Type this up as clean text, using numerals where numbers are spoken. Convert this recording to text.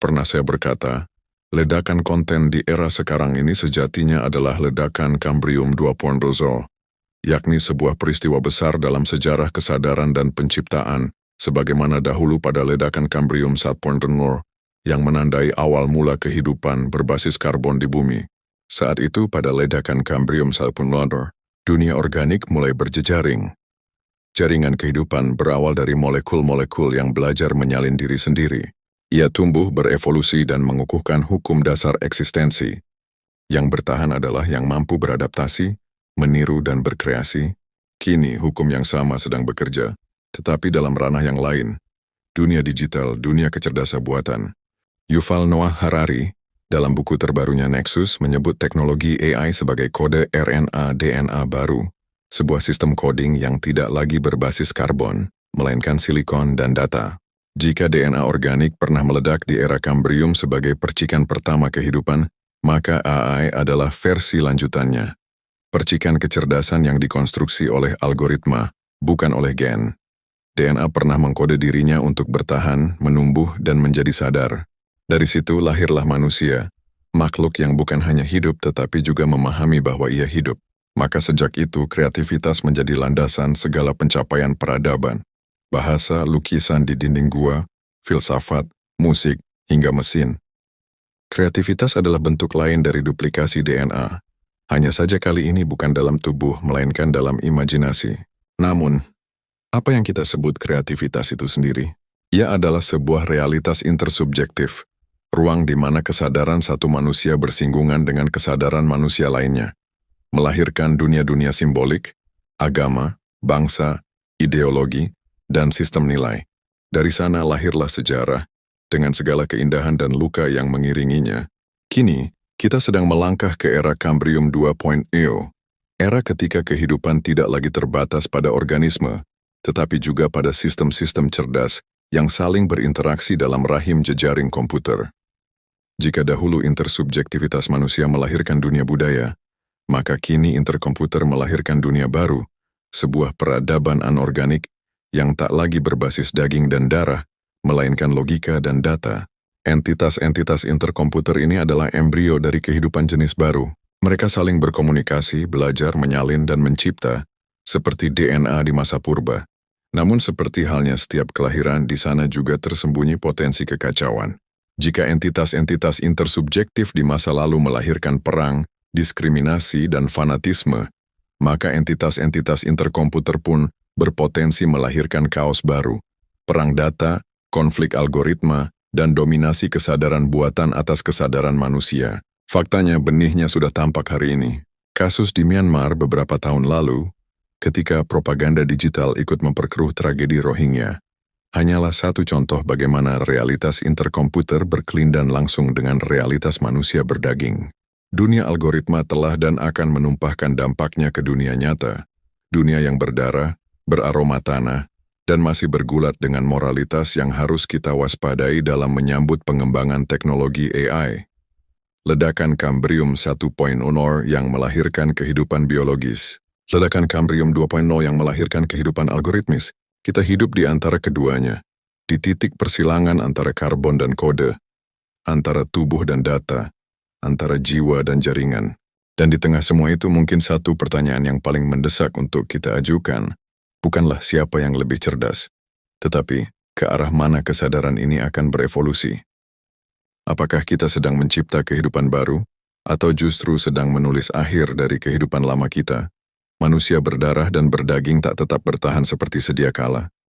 pernah saya berkata, ledakan konten di era sekarang ini sejatinya adalah ledakan Cambrium 2.0, yakni sebuah peristiwa besar dalam sejarah kesadaran dan penciptaan, sebagaimana dahulu pada ledakan Cambrium 1.0 yang menandai awal mula kehidupan berbasis karbon di bumi. Saat itu pada ledakan Cambrium 1.0, dunia organik mulai berjejaring. Jaringan kehidupan berawal dari molekul-molekul yang belajar menyalin diri sendiri. Ia tumbuh, berevolusi, dan mengukuhkan hukum dasar eksistensi. Yang bertahan adalah yang mampu beradaptasi, meniru, dan berkreasi. Kini, hukum yang sama sedang bekerja, tetapi dalam ranah yang lain. Dunia digital, dunia kecerdasan buatan. Yuval Noah Harari, dalam buku terbarunya Nexus, menyebut teknologi AI sebagai kode RNA-DNA baru. Sebuah sistem coding yang tidak lagi berbasis karbon, melainkan silikon dan data. Jika DNA organik pernah meledak di era Cambrium sebagai percikan pertama kehidupan, maka AI adalah versi lanjutannya. Percikan kecerdasan yang dikonstruksi oleh algoritma, bukan oleh gen. DNA pernah mengkode dirinya untuk bertahan, menumbuh, dan menjadi sadar. Dari situ lahirlah manusia, makhluk yang bukan hanya hidup tetapi juga memahami bahwa ia hidup. Maka sejak itu kreativitas menjadi landasan segala pencapaian peradaban. Bahasa, lukisan di dinding gua, filsafat, musik, hingga mesin. Kreativitas adalah bentuk lain dari duplikasi DNA. Hanya saja kali ini bukan dalam tubuh, melainkan dalam imajinasi. Namun, apa yang kita sebut kreativitas itu sendiri? Ia adalah sebuah realitas intersubjektif, ruang di mana kesadaran satu manusia bersinggungan dengan kesadaran manusia lainnya. Melahirkan dunia-dunia simbolik, agama, bangsa, ideologi, dan sistem nilai. Dari sana lahirlah sejarah, dengan segala keindahan dan luka yang mengiringinya. Kini, kita sedang melangkah ke era Cambrium 2.0, era ketika kehidupan tidak lagi terbatas pada organisme, tetapi juga pada sistem-sistem cerdas yang saling berinteraksi dalam rahim jejaring komputer. Jika dahulu intersubjektivitas manusia melahirkan dunia budaya, maka kini interkomputer melahirkan dunia baru, sebuah peradaban anorganik yang tak lagi berbasis daging dan darah, melainkan logika dan data. Entitas-entitas interkomputer ini adalah embrio dari kehidupan jenis baru. Mereka saling berkomunikasi, belajar, menyalin, dan mencipta, seperti DNA di masa purba. Namun seperti halnya setiap kelahiran, di sana juga tersembunyi potensi kekacauan. Jika entitas-entitas intersubjektif di masa lalu melahirkan perang, diskriminasi, dan fanatisme, maka entitas-entitas interkomputer pun berpotensi melahirkan kaos baru, perang data, konflik algoritma, dan dominasi kesadaran buatan atas kesadaran manusia. Faktanya benihnya sudah tampak hari ini. Kasus di Myanmar beberapa tahun lalu, ketika propaganda digital ikut memperkeruh tragedi Rohingya, hanyalah satu contoh bagaimana realitas interkomputer berkelindan langsung dengan realitas manusia berdaging. Dunia algoritma telah dan akan menumpahkan dampaknya ke dunia nyata, dunia yang berdarah, beraroma tanah, dan masih bergulat dengan moralitas yang harus kita waspadai dalam menyambut pengembangan teknologi AI. Ledakan Cambrium 1.0 yang melahirkan kehidupan biologis, ledakan Cambrium 2.0 yang melahirkan kehidupan algoritmis. Kita hidup di antara keduanya, di titik persilangan antara karbon dan kode, antara tubuh dan data, antara jiwa dan jaringan. Dan di tengah semua itu mungkin satu pertanyaan yang paling mendesak untuk kita ajukan, bukanlah siapa yang lebih cerdas, tetapi ke arah mana kesadaran ini akan berevolusi. Apakah kita sedang mencipta kehidupan baru, atau justru sedang menulis akhir dari kehidupan lama kita? Manusia berdarah dan berdaging tak tetap bertahan seperti sedia kala.